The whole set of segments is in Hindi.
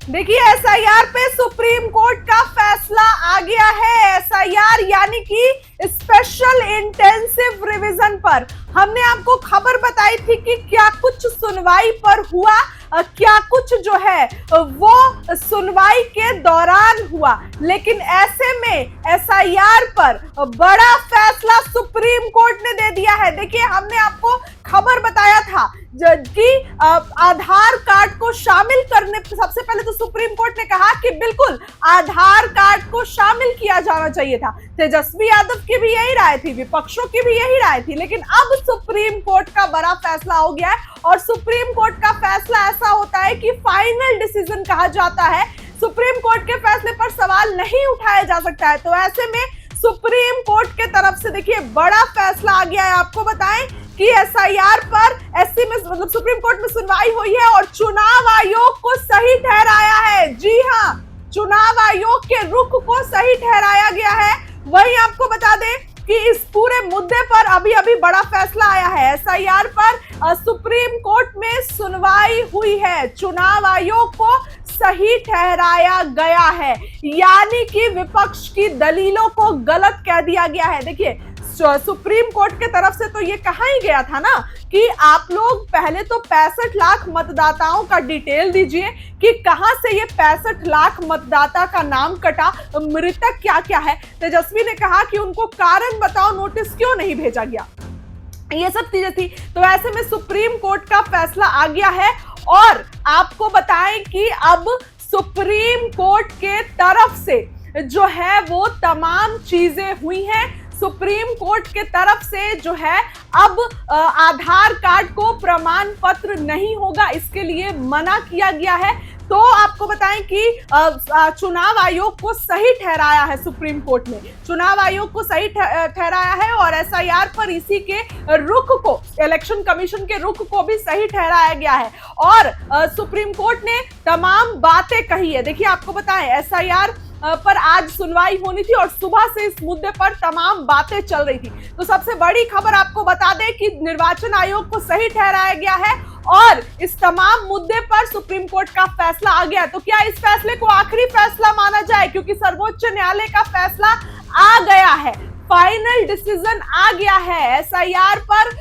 देखिए एसआईआर पे सुप्रीम कोर्ट का फैसला आ गया है। एसआईआर यानी कि स्पेशल इंटेंसिव रिवीजन पर हमने आपको खबर बताई थी कि क्या कुछ सुनवाई पर हुआ, क्या कुछ जो है वो सुनवाई के दौरान हुआ, लेकिन ऐसे में एसआईआर पर बड़ा फैसला सुप्रीम कोर्ट ने दे दिया है। देखिए हमने आपको खबर बताया था कि आधार कार्ड को शामिल करने, सबसे पहले तो सुप्रीम कोर्ट ने कहा कि बिल्कुल आधार कार्ड को शामिल किया जाना चाहिए था। तेजस्वी यादव की भी यही राय थी, विपक्षों की भी यही राय थी, लेकिन अब सुप्रीम कोर्ट का बड़ा फैसला हो गया है। और सुप्रीम कोर्ट का फैसला ऐसा होता है कि फाइनल डिसीजन कहा जाता है। सुप्रीम कोर्ट के फैसले पर सवाल नहीं उठाया जा सकता है। तो ऐसे में सुप्रीम कोर्ट के तरफ से देखिए बड़ा फैसला आ गया है। आपको बताएं कि एसआईआर पर एससी में मतलब सुप्रीम कोर्ट में सुनवाई हुई है और चुनाव आयोग को सही ठहराया है। जी हां, चुनाव आयोग के रुख को सही ठहराया गया है। वहीं आपको बता दें कि इस पूरे मुद्दे पर अभी अभी बड़ा फैसला आया है। एसआईआर पर सुप्रीम कोर्ट में सुनवाई हुई है, चुनाव आयोग को सही ठहराया गया है, यानी कि विपक्ष की दलीलों को गलत कह दिया गया है। देखिए सुप्रीम कोर्ट के तरफ से तो ये कहा ही गया था ना कि आप लोग पहले तो 65 लाख मतदाताओं का डिटेल दीजिए कि कहां से ये 65 लाख मतदाता का नाम कटा, मृतक क्या क्या है। तेजस्वी ने कहा कि उनको कारण बताओ, नोटिस क्यों नहीं भेजा गया, ये सब चीजें थी। तो ऐसे में सुप्रीम कोर्ट का फैसला आ गया है और आपको बताएं कि अब सुप्रीम कोर्ट के तरफ से जो है वो तमाम चीजें हुई हैं। सुप्रीम कोर्ट के तरफ से जो है अब आधार कार्ड को प्रमाण पत्र नहीं होगा, इसके लिए मना किया गया है। तो आपको बताएं कि चुनाव आयोग को सही ठहराया है सुप्रीम कोर्ट ने, चुनाव आयोग को सही ठहराया है और एसआईआर पर इसी के रुख को, इलेक्शन कमीशन के रुख को भी सही ठहराया गया है। और सुप्रीम कोर्ट ने तमाम बातें कही है। देखिए आपको बताएं एसआईआर पर आज सुनवाई होनी थी और सुबह से इस मुद्दे पर तमाम बातें चल रही थी। तो सबसे बड़ी खबर आपको बता दें कि निर्वाचन आयोग को सही ठहराया गया है और इस तमाम मुद्दे पर सुप्रीम कोर्ट का फैसला आ गया। तो क्या इस फैसले को आखिरी फैसला माना जाए, क्योंकि सर्वोच्च न्यायालय का फैसला आ गया है, फाइनल डिसीजन आ गया है। एसआईआर पर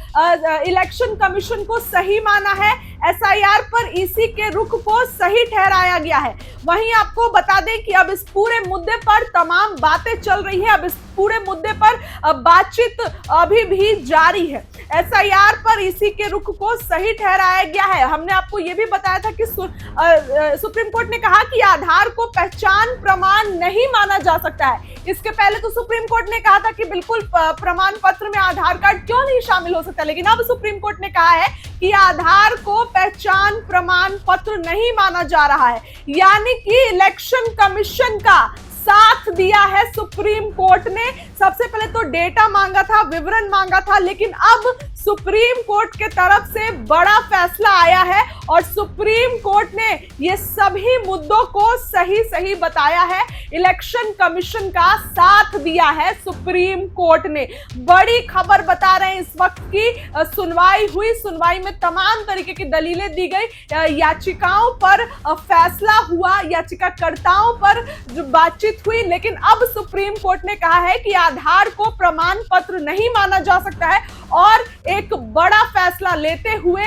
इलेक्शन कमीशन को सही माना है, एसआईआर पर ईसी के रुख को सही ठहराया गया है। वहीं आपको बता दें कि अब इस पूरे मुद्दे पर तमाम बातें चल रही है, अब इस पूरे मुद्दे पर बातचीत अभी भी जारी है। एसआईआर पर ईसी के रुख को सही ठहराया गया है। हमने आपको यह भी बताया था कि सुप्रीम कोर्ट ने कहा कि आधार को पहचान प्रमाण नहीं माना जा सकता है। इसके पहले तो सुप्रीम कोर्ट ने कहा था कि बिल्कुल प्रमाण पत्र में आधार कार्ड क्यों नहीं शामिल हो सकता, लेकिन अब सुप्रीम कोर्ट ने कहा है कि आधार को पहचान प्रमाण पत्र नहीं माना जा रहा है, यानी कि इलेक्शन कमीशन का साथ दिया है सुप्रीम कोर्ट ने। सबसे पहले तो डेटा मांगा था, विवरण मांगा था, लेकिन अब सुप्रीम कोर्ट के तरफ से बड़ा फैसला आया है और सुप्रीम कोर्ट ने ये सभी मुद्दों को सही सही बताया है। इलेक्शन कमीशन का साथ दिया है सुप्रीम कोर्ट ने। बड़ी खबर बता रहे हैं इस वक्त की सुनवाई हुई, सुनवाई में तमाम तरीके की दलीलें दी गई, याचिकाओं पर फैसला हुआ, याचिकाकर्ताओं पर जो बातचीत हुई, लेकिन अब सुप्रीम कोर्ट ने कहा है कि आधार को प्रमाण पत्र नहीं माना जा सकता है और एक बड़ा फैसला लेते हुए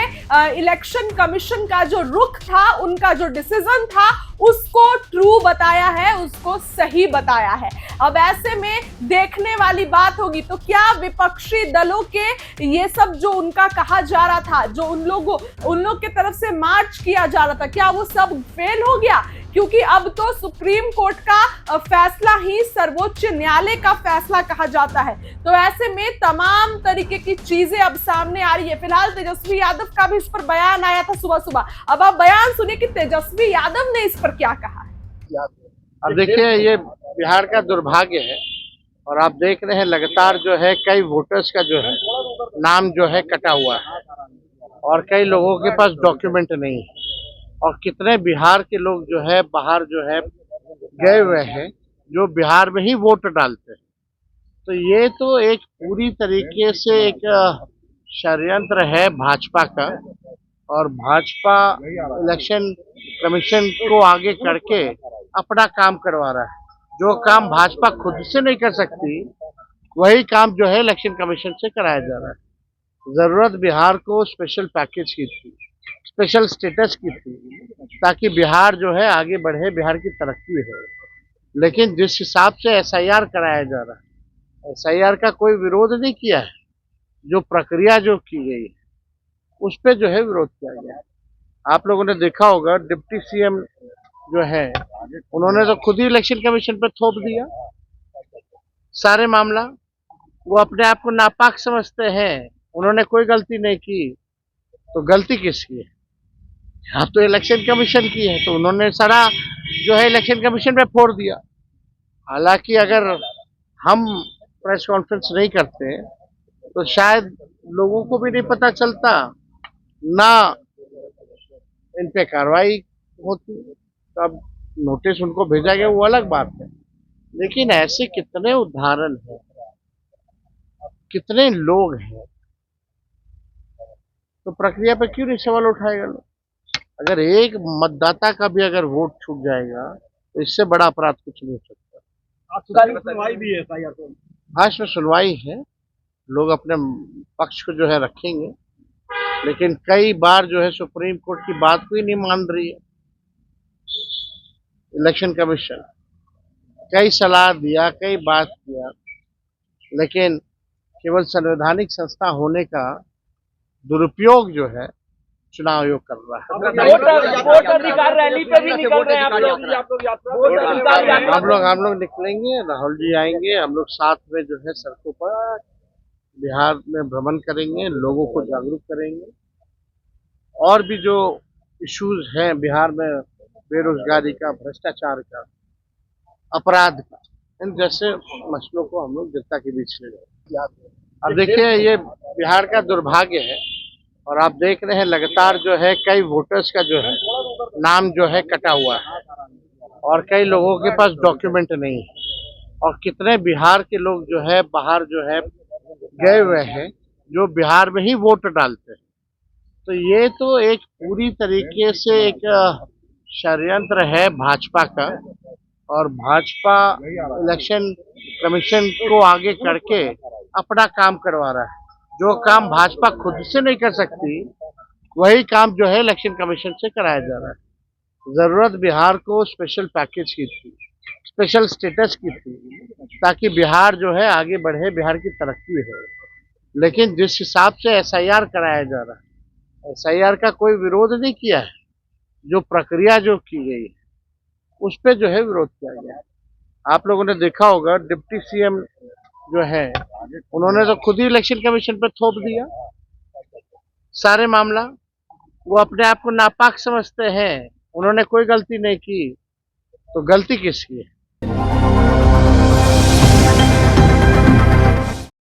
इलेक्शन कमीशन का जो रुख था, उनका जो डिसीजन था, उसको ट्रू बताया है, उसको सही बताया है। अब ऐसे में देखने वाली बात होगी तो क्या विपक्षी दलों के ये सब जो उनका कहा जा रहा था, जो उन लोग के तरफ से मार्च किया जा रहा था, क्या वो सब फेल हो गया? क्योंकि अब तो सुप्रीम कोर्ट का फैसला ही सर्वोच्च न्यायालय का फैसला कहा जाता है। तो ऐसे में तमाम तरीके की चीजें अब सामने आ रही है। फिलहाल तेजस्वी यादव का भी इस पर बयान आया था सुबह सुबह। अब आप बयान सुनिए कि तेजस्वी यादव ने इस पर क्या कहा है। अब देखिए ये बिहार का दुर्भाग्य है और आप देख रहे हैं लगातार जो है कई वोटर्स का जो है नाम जो है कटा हुआ है और कई लोगों के पास डॉक्यूमेंट नहीं है और कितने बिहार के लोग जो है बाहर जो है गए हुए हैं जो बिहार में ही वोट डालते हैं। तो ये तो एक पूरी तरीके से एक षड्यंत्र है भाजपा का और भाजपा इलेक्शन कमीशन को आगे करके अपना काम करवा रहा है। जो काम भाजपा खुद से नहीं कर सकती वही काम जो है इलेक्शन कमीशन से कराया जा रहा है। जरूरत बिहार को स्पेशल पैकेज की थी, स्पेशल स्टेटस की थी, ताकि बिहार जो है आगे बढ़े, बिहार की तरक्की हो। लेकिन जिस हिसाब से एसआईआर कराया जा रहा है, एसआईआर का कोई विरोध नहीं किया है। जो प्रक्रिया जो की गई है उस पे जो है विरोध किया गया है। आप लोगों ने देखा होगा डिप्टी सीएम जो है उन्होंने तो खुद ही इलेक्शन कमीशन पे थोप दिया सारे मामला। वो अपने आप को नापाक समझते हैं, उन्होंने कोई गलती नहीं की, तो गलती किसकी है? यहाँ तो इलेक्शन कमीशन की है, तो उन्होंने सारा जो है इलेक्शन कमीशन पे फोड़ दिया। हालांकि अगर हम प्रेस कॉन्फ्रेंस नहीं करते तो शायद लोगों को भी नहीं पता चलता, ना इन पे कार्रवाई होती। तब नोटिस उनको भेजा गया वो अलग बात है, लेकिन ऐसे कितने उदाहरण हैं, कितने लोग हैं, तो प्रक्रिया पे क्यों नहीं सवाल उठाएगा लोग? अगर एक मतदाता का भी अगर वोट छूट जाएगा तो इससे बड़ा अपराध कुछ नहीं हो सकता। सुनवाई भी है एफआईआर पे। हाँ, इसमें सुनवाई है, लोग अपने पक्ष को जो है रखेंगे, लेकिन कई बार जो है सुप्रीम कोर्ट की बात को ही नहीं मान रही है इलेक्शन कमीशन। कई सलाह दिया, कई बात किया, लेकिन केवल संवैधानिक संस्था होने का दुरुपयोग जो है चुनाव आयोग कर रहा है। वोट अधिकार रैली पे भी निकल रहे हैं आप लोग। हम लोग निकलेंगे, राहुल जी आएंगे, हम लोग साथ में जो है सड़कों पर बिहार में भ्रमण करेंगे, लोगों को जागरूक करेंगे। और भी जो इश्यूज हैं बिहार में, बेरोजगारी का, भ्रष्टाचार का, अपराध का, इन जैसे मसलों को हम लोग जनता के बीच ले जाएंगे। अब देखिए, ये बिहार का दुर्भाग्य है और आप देख रहे हैं लगातार जो है कई वोटर्स का जो है नाम जो है कटा हुआ है और कई लोगों के पास डॉक्यूमेंट नहीं है, और कितने बिहार के लोग जो है बाहर जो है गए हुए हैं जो बिहार में ही वोट डालते हैं। तो ये तो एक पूरी तरीके से एक षड्यंत्र है भाजपा का, और भाजपा इलेक्शन कमीशन को आगे करके अपना काम करवा रहा है। जो काम भाजपा खुद से नहीं कर सकती वही काम जो है इलेक्शन कमीशन से कराया जा रहा है। जरूरत बिहार को स्पेशल पैकेज की थी, स्पेशल स्टेटस की थी, ताकि बिहार जो है आगे बढ़े, बिहार की तरक्की हो। लेकिन जिस हिसाब से एसआईआर कराया जा रहा है, एसआईआर का कोई विरोध नहीं किया है। जो प्रक्रिया जो की गई है उस पे जो है विरोध किया गया है। आप लोगों ने देखा होगा डिप्टी सीएम जो है उन्होंने तो खुद ही इलेक्शन कमीशन पे थोप दिया सारे मामला। वो अपने आप को नापाक समझते हैं, उन्होंने कोई गलती नहीं की, तो गलती किसकी है?